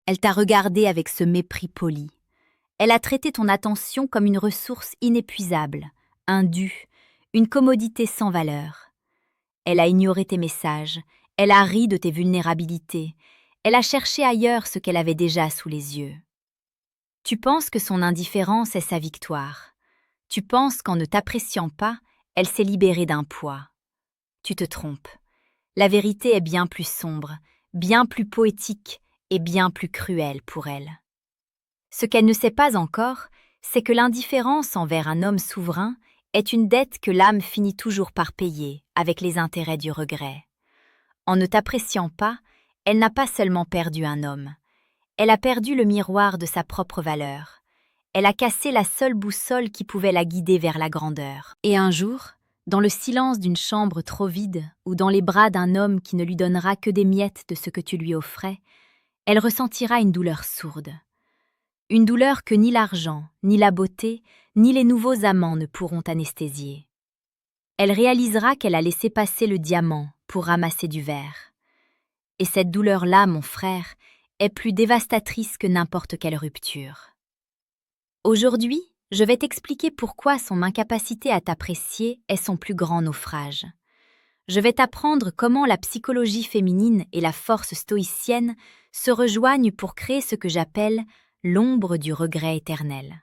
Elle t'a regardé avec ce mépris poli. Elle a traité ton attention comme une ressource inépuisable, un dû, une commodité sans valeur. Elle a ignoré tes messages, elle a ri de tes vulnérabilités, elle a cherché ailleurs ce qu'elle avait déjà sous les yeux. Tu penses que son indifférence est sa victoire. Tu penses qu'en ne t'appréciant pas, elle s'est libérée d'un poids. Tu te trompes. La vérité est bien plus sombre, bien plus poétique et bien plus cruelle pour elle. Ce qu'elle ne sait pas encore, c'est que l'indifférence envers un homme souverain est une dette que l'âme finit toujours par payer avec les intérêts du regret. En ne t'appréciant pas, elle n'a pas seulement perdu un homme. Elle a perdu le miroir de sa propre valeur. Elle a cassé la seule boussole qui pouvait la guider vers la grandeur. Et un jour, dans le silence d'une chambre trop vide ou dans les bras d'un homme qui ne lui donnera que des miettes de ce que tu lui offrais, elle ressentira une douleur sourde. Une douleur que ni l'argent, ni la beauté, ni les nouveaux amants ne pourront anesthésier. Elle réalisera qu'elle a laissé passer le diamant pour ramasser du verre. Et cette douleur-là, mon frère, est plus dévastatrice que n'importe quelle rupture. Aujourd'hui, je vais t'expliquer pourquoi son incapacité à t'apprécier est son plus grand naufrage. Je vais t'apprendre comment la psychologie féminine et la force stoïcienne se rejoignent pour créer ce que j'appelle l'ombre du regret éternel.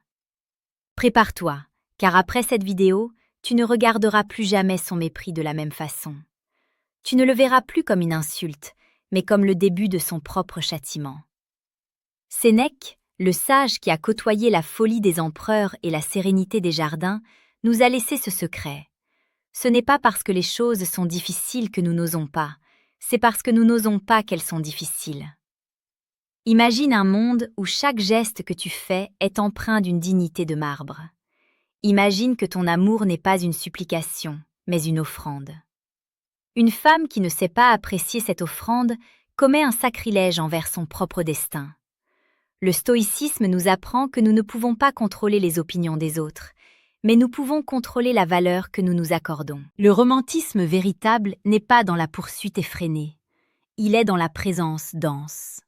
Prépare-toi, car après cette vidéo, tu ne regarderas plus jamais son mépris de la même façon. Tu ne le verras plus comme une insulte, mais comme le début de son propre châtiment. Sénèque, le sage qui a côtoyé la folie des empereurs et la sérénité des jardins, nous a laissé ce secret. Ce n'est pas parce que les choses sont difficiles que nous n'osons pas, c'est parce que nous n'osons pas qu'elles sont difficiles. Imagine un monde où chaque geste que tu fais est empreint d'une dignité de marbre. Imagine que ton amour n'est pas une supplication, mais une offrande. Une femme qui ne sait pas apprécier cette offrande commet un sacrilège envers son propre destin. Le stoïcisme nous apprend que nous ne pouvons pas contrôler les opinions des autres, mais nous pouvons contrôler la valeur que nous nous accordons. Le romantisme véritable n'est pas dans la poursuite effrénée, il est dans la présence dense.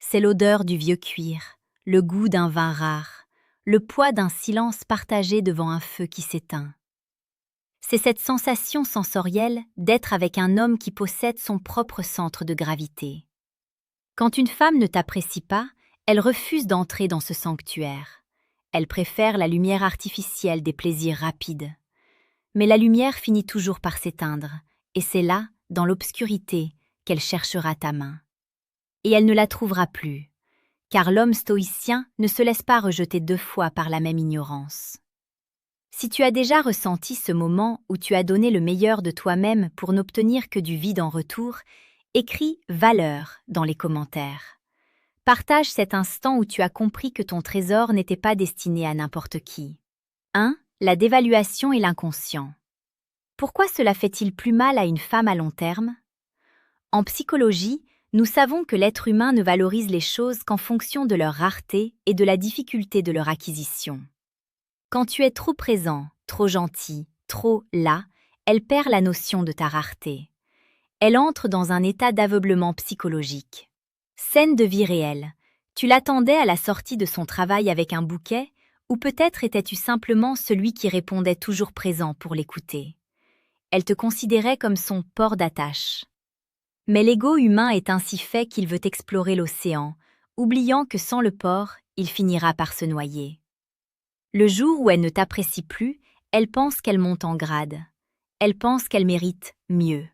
C'est l'odeur du vieux cuir, le goût d'un vin rare, le poids d'un silence partagé devant un feu qui s'éteint. C'est cette sensation sensorielle d'être avec un homme qui possède son propre centre de gravité. Quand une femme ne t'apprécie pas, elle refuse d'entrer dans ce sanctuaire. Elle préfère la lumière artificielle des plaisirs rapides. Mais la lumière finit toujours par s'éteindre, et c'est là, dans l'obscurité, qu'elle cherchera ta main. Et elle ne la trouvera plus, car l'homme stoïcien ne se laisse pas rejeter 2 fois par la même ignorance. Si tu as déjà ressenti ce moment où tu as donné le meilleur de toi-même pour n'obtenir que du vide en retour, écris « valeur » dans les commentaires. Partage cet instant où tu as compris que ton trésor n'était pas destiné à n'importe qui. 1. La dévaluation et l'inconscient. Pourquoi cela fait-il plus mal à une femme à long terme? En psychologie, nous savons que l'être humain ne valorise les choses qu'en fonction de leur rareté et de la difficulté de leur acquisition. Quand tu es trop présent, trop gentil, trop là, elle perd la notion de ta rareté. Elle entre dans un état d'aveuglement psychologique. Scène de vie réelle. Tu l'attendais à la sortie de son travail avec un bouquet, ou peut-être étais-tu simplement celui qui répondait toujours présent pour l'écouter. Elle te considérait comme son port d'attache. Mais l'ego humain est ainsi fait qu'il veut explorer l'océan, oubliant que sans le port, il finira par se noyer. Le jour où elle ne t'apprécie plus, elle pense qu'elle monte en grade. Elle pense qu'elle mérite mieux.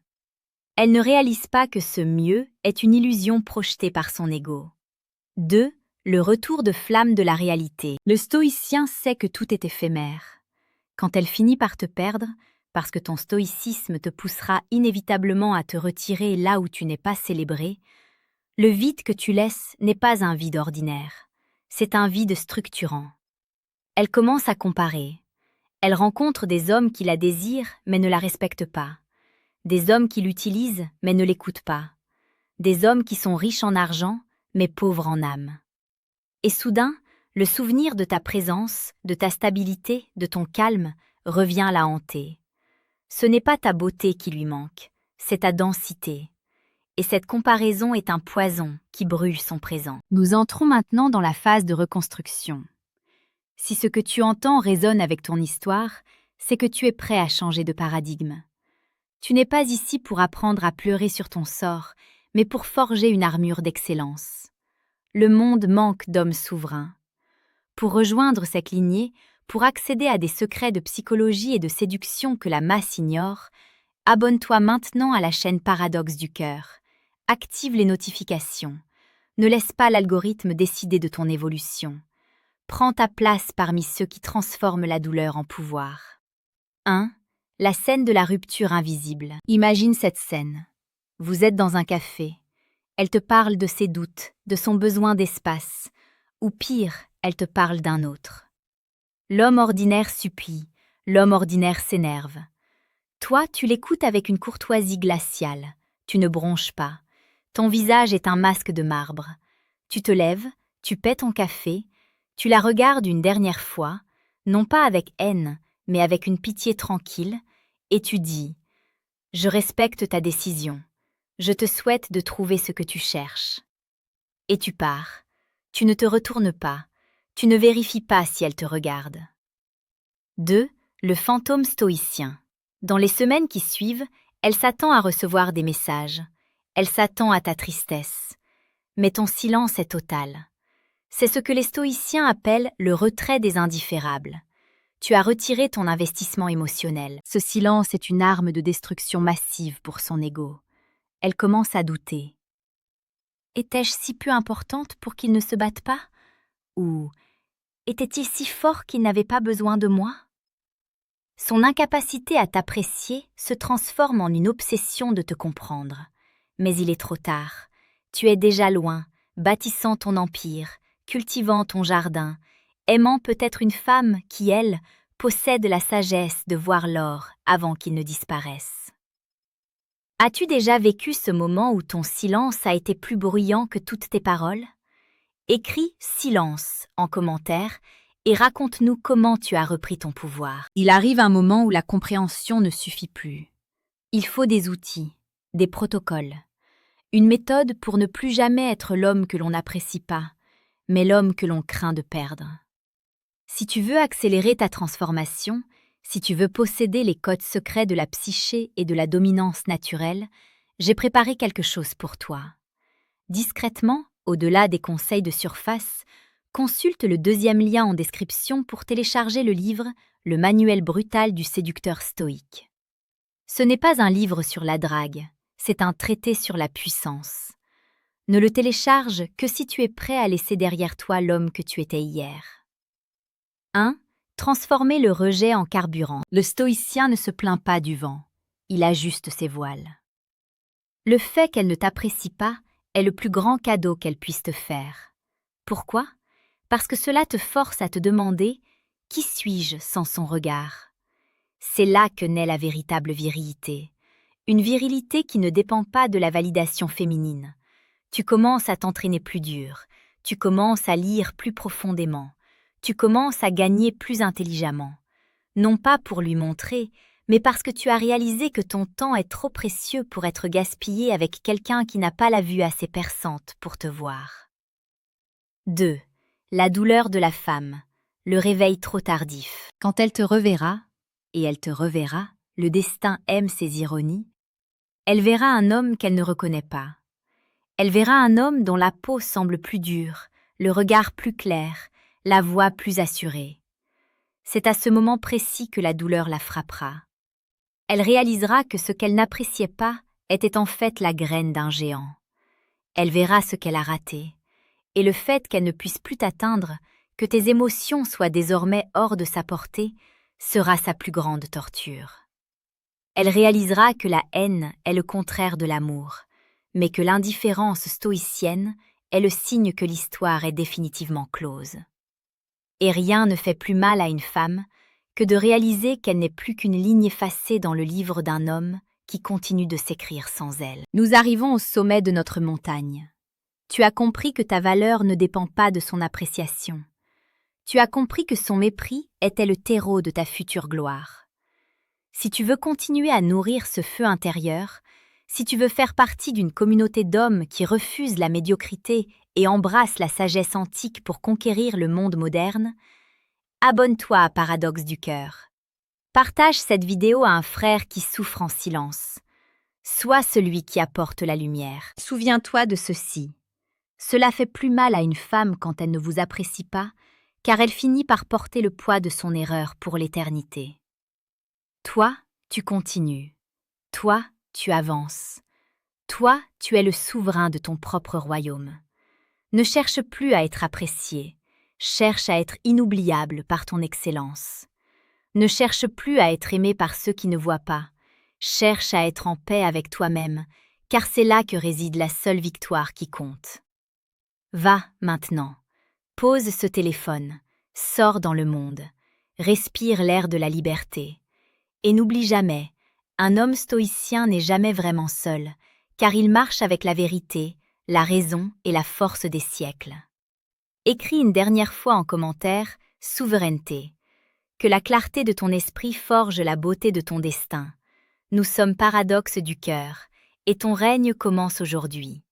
Elle ne réalise pas que ce mieux est une illusion projetée par son ego. 2. Le retour de flamme de la réalité. Le stoïcien sait que tout est éphémère. Quand elle finit par te perdre, parce que ton stoïcisme te poussera inévitablement à te retirer là où tu n'es pas célébré, le vide que tu laisses n'est pas un vide ordinaire, c'est un vide structurant. Elle commence à comparer. Elle rencontre des hommes qui la désirent mais ne la respectent pas. Des hommes qui l'utilisent mais ne l'écoutent pas. Des hommes qui sont riches en argent mais pauvres en âme. Et soudain, le souvenir de ta présence, de ta stabilité, de ton calme, revient la hanter. Ce n'est pas ta beauté qui lui manque, c'est ta densité. et cette comparaison est un poison qui brûle son présent. Nous entrons maintenant dans la phase de reconstruction. Si ce que tu entends résonne avec ton histoire, c'est que tu es prêt à changer de paradigme. Tu n'es pas ici pour apprendre à pleurer sur ton sort, mais pour forger une armure d'excellence. Le monde manque d'hommes souverains. Pour rejoindre cette lignée, pour accéder à des secrets de psychologie et de séduction que la masse ignore, abonne-toi maintenant à la chaîne Paradoxe du cœur. Active les notifications. Ne laisse pas l'algorithme décider de ton évolution. Prends ta place parmi ceux qui transforment la douleur en pouvoir. 1. La scène de la rupture invisible. Imagine cette scène. Vous êtes dans un café. Elle te parle de ses doutes, de son besoin d'espace. Ou pire, elle te parle d'un autre. L'homme ordinaire supplie, l'homme ordinaire s'énerve. Toi, tu l'écoutes avec une courtoisie glaciale. Tu ne bronches pas. Ton visage est un masque de marbre. Tu te lèves, tu paies ton café, tu la regardes une dernière fois, non pas avec haine, mais avec une pitié tranquille, et tu dis « Je respecte ta décision. Je te souhaite de trouver ce que tu cherches. » Et tu pars. Tu ne te retournes pas. Tu ne vérifies pas si elle te regarde. 2. Le fantôme stoïcien. Dans les semaines qui suivent, elle s'attend à recevoir des messages. Elle s'attend à ta tristesse. Mais ton silence est total. C'est ce que les stoïciens appellent le retrait des indifférables. Tu as retiré ton investissement émotionnel. Ce silence est une arme de destruction massive pour son ego. Elle commence à douter. Étais-je si peu importante pour qu'il ne se batte pas? Ou était-il si fort qu'il n'avait pas besoin de moi? Son incapacité à t'apprécier se transforme en une obsession de te comprendre. Mais il est trop tard. Tu es déjà loin, bâtissant ton empire, cultivant ton jardin, aimant peut-être une femme qui, elle, possède la sagesse de voir l'or avant qu'il ne disparaisse. As-tu déjà vécu ce moment où ton silence a été plus bruyant que toutes tes paroles? Écris « silence » en commentaire et raconte-nous comment tu as repris ton pouvoir. Il arrive un moment où la compréhension ne suffit plus. Il faut des outils, des protocoles, une méthode pour ne plus jamais être l'homme que l'on n'apprécie pas, mais l'homme que l'on craint de perdre. Si tu veux accélérer ta transformation, si tu veux posséder les codes secrets de la psyché et de la dominance naturelle, j'ai préparé quelque chose pour toi. Discrètement, au-delà des conseils de surface, consulte le 2e lien en description pour télécharger le livre « Le manuel brutal du séducteur stoïque ». Ce n'est pas un livre sur la drague, c'est un traité sur la puissance. Ne le télécharge que si tu es prêt à laisser derrière toi l'homme que tu étais hier. 1. Transformer le rejet en carburant. Le stoïcien ne se plaint pas du vent, il ajuste ses voiles. Le fait qu'elle ne t'apprécie pas est le plus grand cadeau qu'elle puisse te faire. Pourquoi? Parce que cela te force à te demander « Qui suis-je sans son regard ?» C'est là que naît la véritable virilité. Une virilité qui ne dépend pas de la validation féminine. Tu commences à t'entraîner plus dur, tu commences à lire plus profondément, tu commences à gagner plus intelligemment. Non pas pour lui montrer, mais parce que tu as réalisé que ton temps est trop précieux pour être gaspillé avec quelqu'un qui n'a pas la vue assez perçante pour te voir. 2. La douleur de la femme, le réveil trop tardif. Quand elle te reverra, et elle te reverra, le destin aime ses ironies, elle verra un homme qu'elle ne reconnaît pas. Elle verra un homme dont la peau semble plus dure, le regard plus clair, la voix plus assurée. C'est à ce moment précis que la douleur la frappera. Elle réalisera que ce qu'elle n'appréciait pas était en fait la graine d'un géant. Elle verra ce qu'elle a raté, et le fait qu'elle ne puisse plus t'atteindre, que tes émotions soient désormais hors de sa portée, sera sa plus grande torture. Elle réalisera que la haine est le contraire de l'amour, mais que l'indifférence stoïcienne est le signe que l'histoire est définitivement close. Et rien ne fait plus mal à une femme que de réaliser qu'elle n'est plus qu'une ligne effacée dans le livre d'un homme qui continue de s'écrire sans elle. Nous arrivons au sommet de notre montagne. Tu as compris que ta valeur ne dépend pas de son appréciation. Tu as compris que son mépris était le terreau de ta future gloire. Si tu veux continuer à nourrir ce feu intérieur, Si tu veux faire partie d'une communauté d'hommes qui refusent la médiocrité et embrassent la sagesse antique pour conquérir le monde moderne, abonne-toi à Paradoxe du Cœur. Partage cette vidéo à un frère qui souffre en silence. Sois celui qui apporte la lumière. Souviens-toi de ceci. Cela fait plus mal à une femme quand elle ne vous apprécie pas, car elle finit par porter le poids de son erreur pour l'éternité. Toi, tu continues. Toi, tu avances. Toi, tu es le souverain de ton propre royaume. Ne cherche plus à être apprécié, cherche à être inoubliable par ton excellence. Ne cherche plus à être aimé par ceux qui ne voient pas, cherche à être en paix avec toi-même, car c'est là que réside la seule victoire qui compte. Va, maintenant. Pose ce téléphone, sors dans le monde, respire l'air de la liberté. Et n'oublie jamais, un homme stoïcien n'est jamais vraiment seul, car il marche avec la vérité, la raison et la force des siècles. Écris une dernière fois en commentaire « Souveraineté ». Que la clarté de ton esprit forge la beauté de ton destin. Nous sommes Paradoxe du Cœur, et ton règne commence aujourd'hui.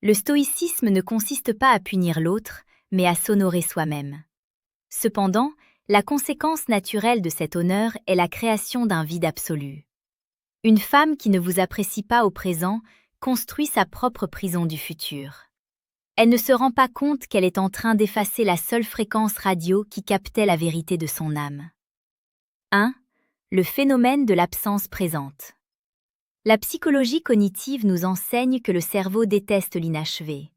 Le stoïcisme ne consiste pas à punir l'autre, mais à s'honorer soi-même. Cependant, la conséquence naturelle de cet honneur est la création d'un vide absolu. Une femme qui ne vous apprécie pas au présent construit sa propre prison du futur. Elle ne se rend pas compte qu'elle est en train d'effacer la seule fréquence radio qui captait la vérité de son âme. 1. Le phénomène de l'absence présente. La psychologie cognitive nous enseigne que le cerveau déteste l'inachevé.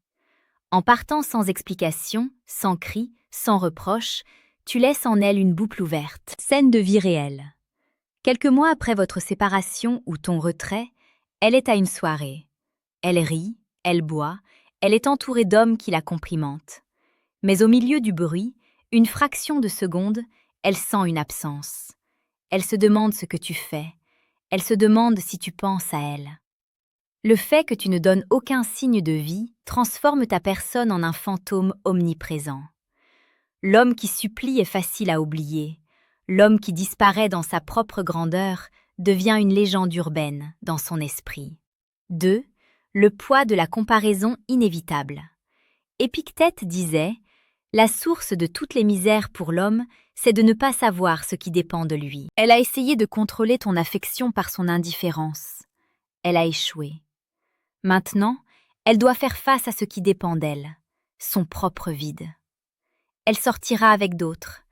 En partant sans explication, sans cri, sans reproche, tu laisses en elle une boucle ouverte. Scène de vie réelle. Quelques mois après votre séparation ou ton retrait, elle est à une soirée. Elle rit, elle boit, elle est entourée d'hommes qui la complimentent. Mais au milieu du bruit, une fraction de seconde, elle sent une absence. Elle se demande ce que tu fais. Elle se demande si tu penses à elle. Le fait que tu ne donnes aucun signe de vie transforme ta personne en un fantôme omniprésent. L'homme qui supplie est facile à oublier. L'homme qui disparaît dans sa propre grandeur devient une légende urbaine dans son esprit. 2. Le poids de la comparaison inévitable. Épictète disait « La source de toutes les misères pour l'homme, c'est de ne pas savoir ce qui dépend de lui. » Elle a essayé de contrôler ton affection par son indifférence. Elle a échoué. Maintenant, elle doit faire face à ce qui dépend d'elle, son propre vide. Elle sortira avec d'autres.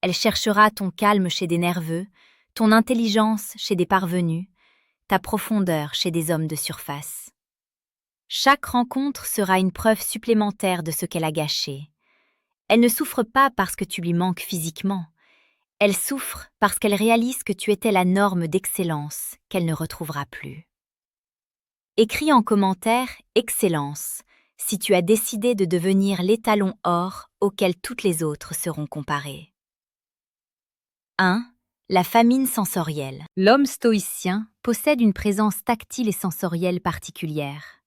Elle cherchera ton calme chez des nerveux, ton intelligence chez des parvenus, ta profondeur chez des hommes de surface. Chaque rencontre sera une preuve supplémentaire de ce qu'elle a gâché. Elle ne souffre pas parce que tu lui manques physiquement. Elle souffre parce qu'elle réalise que tu étais la norme d'excellence qu'elle ne retrouvera plus. Écris en commentaire « Excellence » si tu as décidé de devenir l'étalon or auquel toutes les autres seront comparées. 1. La famine sensorielle. L'homme stoïcien possède une présence tactile et sensorielle particulière.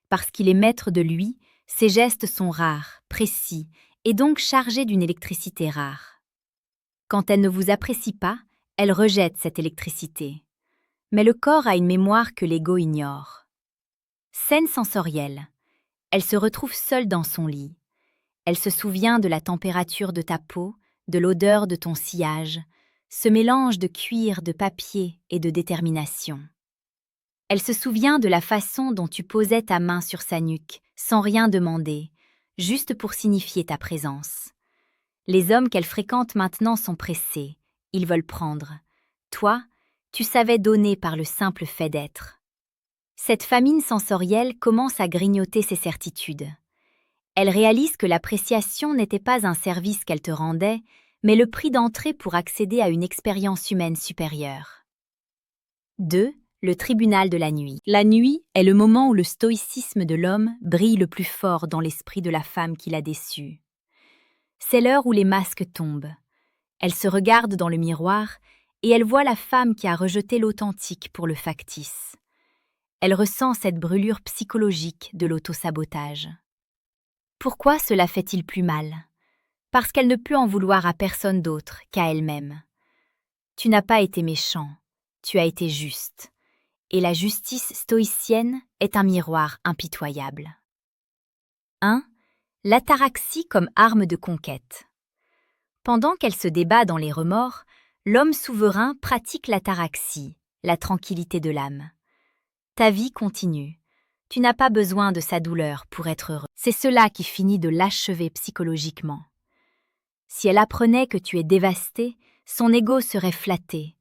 Parce qu'il est maître de lui, ses gestes sont rares, précis, et donc chargés d'une électricité rare. Quand elle ne vous apprécie pas, elle rejette cette électricité. Mais le corps a une mémoire que l'ego ignore. Scène sensorielle. Elle se retrouve seule dans son lit. Elle se souvient de la température de ta peau, de l'odeur de ton sillage, ce mélange de cuir, de papier et de détermination. Elle se souvient de la façon dont tu posais ta main sur sa nuque, sans rien demander, juste pour signifier ta présence. Les hommes qu'elle fréquente maintenant sont pressés, ils veulent prendre. Toi, tu savais donner par le simple fait d'être. Cette famine sensorielle commence à grignoter ses certitudes. Elle réalise que l'appréciation n'était pas un service qu'elle te rendait, mais le prix d'entrée pour accéder à une expérience humaine supérieure. 2. Le tribunal de la nuit. La nuit est le moment où le stoïcisme de l'homme brille le plus fort dans l'esprit de la femme qui l'a déçu. C'est l'heure où les masques tombent. Elle se regarde dans le miroir et elle voit la femme qui a rejeté l'authentique pour le factice. Elle ressent cette brûlure psychologique de l'autosabotage. Pourquoi cela fait-il plus mal? Parce qu'elle ne peut en vouloir à personne d'autre qu'à elle-même. Tu n'as pas été méchant, tu as été juste. et la justice stoïcienne est un miroir impitoyable. 1. L'ataraxie comme arme de conquête. Pendant qu'elle se débat dans les remords, l'homme souverain pratique l'ataraxie, la tranquillité de l'âme. Ta vie continue. Tu n'as pas besoin de sa douleur pour être heureux. C'est cela qui finit de l'achever psychologiquement. Si elle apprenait que tu es dévasté, son ego serait flatté.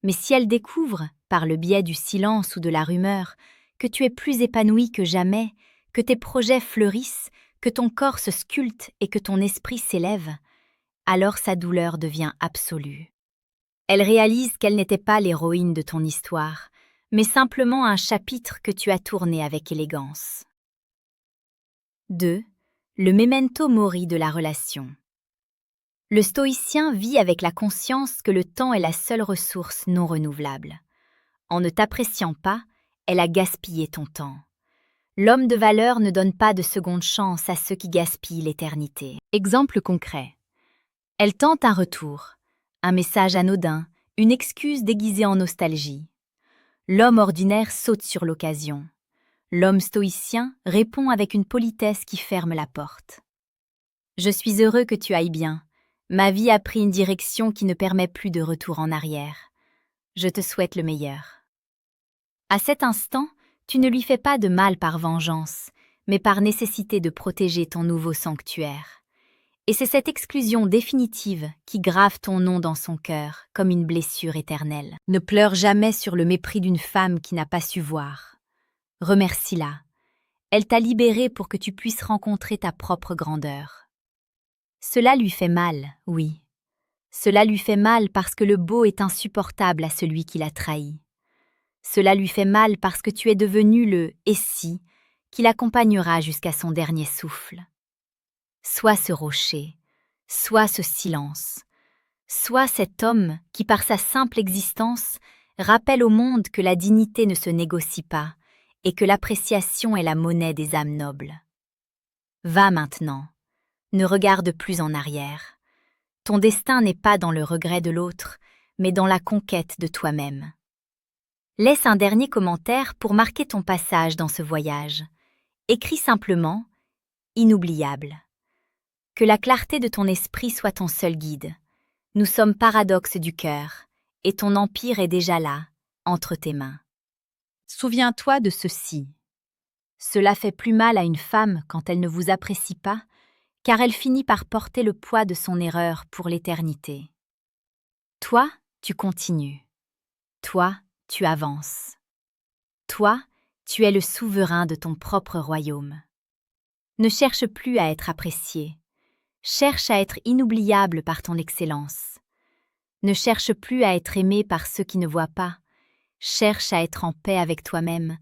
Mais si elle découvre, par le biais du silence ou de la rumeur, que tu es plus épanoui que jamais, que tes projets fleurissent, que ton corps se sculpte et que ton esprit s'élève, alors sa douleur devient absolue. Elle réalise qu'elle n'était pas l'héroïne de ton histoire, mais simplement un chapitre que tu as tourné avec élégance. 2. Le memento mori de la relation. Le stoïcien vit avec la conscience que le temps est la seule ressource non renouvelable. En ne t'appréciant pas, elle a gaspillé ton temps. L'homme de valeur ne donne pas de seconde chance à ceux qui gaspillent l'éternité. Exemple concret. Elle tente un retour, un message anodin, une excuse déguisée en nostalgie. L'homme ordinaire saute sur l'occasion. L'homme stoïcien répond avec une politesse qui ferme la porte. Je suis heureux que tu ailles bien. Ma vie a pris une direction qui ne permet plus de retour en arrière. Je te souhaite le meilleur. À cet instant, tu ne lui fais pas de mal par vengeance, mais par nécessité de protéger ton nouveau sanctuaire. Et c'est cette exclusion définitive qui grave ton nom dans son cœur comme une blessure éternelle. Ne pleure jamais sur le mépris d'une femme qui n'a pas su voir. Remercie-la. Elle t'a libéré pour que tu puisses rencontrer ta propre grandeur. Cela lui fait mal, oui. Cela lui fait mal parce que le beau est insupportable à celui qui l'a trahi. Cela lui fait mal parce que tu es devenu le « et si » qui l'accompagnera jusqu'à son dernier souffle. Sois ce rocher, sois ce silence, sois cet homme qui par sa simple existence rappelle au monde que la dignité ne se négocie pas et que l'appréciation est la monnaie des âmes nobles. Va maintenant, ne regarde plus en arrière. Ton destin n'est pas dans le regret de l'autre, mais dans la conquête de toi-même. Laisse un dernier commentaire pour marquer ton passage dans ce voyage. Écris simplement « Inoubliable ». Que la clarté de ton esprit soit ton seul guide. Nous sommes paradoxes du cœur, et ton empire est déjà là, entre tes mains. Souviens-toi de ceci. Cela fait plus mal à une femme quand elle ne vous apprécie pas, car elle finit par porter le poids de son erreur pour l'éternité. Toi, tu continues. Toi, tu avances. Toi, tu es le souverain de ton propre royaume. Ne cherche plus à être apprécié. Cherche à être inoubliable par ton excellence. Ne cherche plus à être aimé par ceux qui ne voient pas. Cherche à être en paix avec toi-même,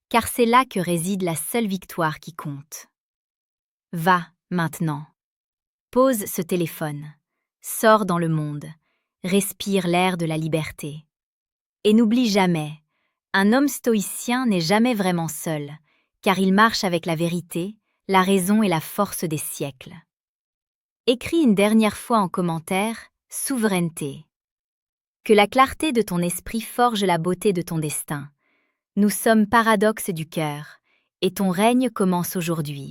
car c'est là que réside la seule victoire qui compte. Va, maintenant. Pose ce téléphone. Sors dans le monde. Respire l'air de la liberté. Et n'oublie jamais, un homme stoïcien n'est jamais vraiment seul, car il marche avec la vérité, la raison et la force des siècles. Écris une dernière fois en commentaire « Souveraineté ». Que la clarté de ton esprit forge la beauté de ton destin. Nous sommes paradoxes du cœur, et ton règne commence aujourd'hui.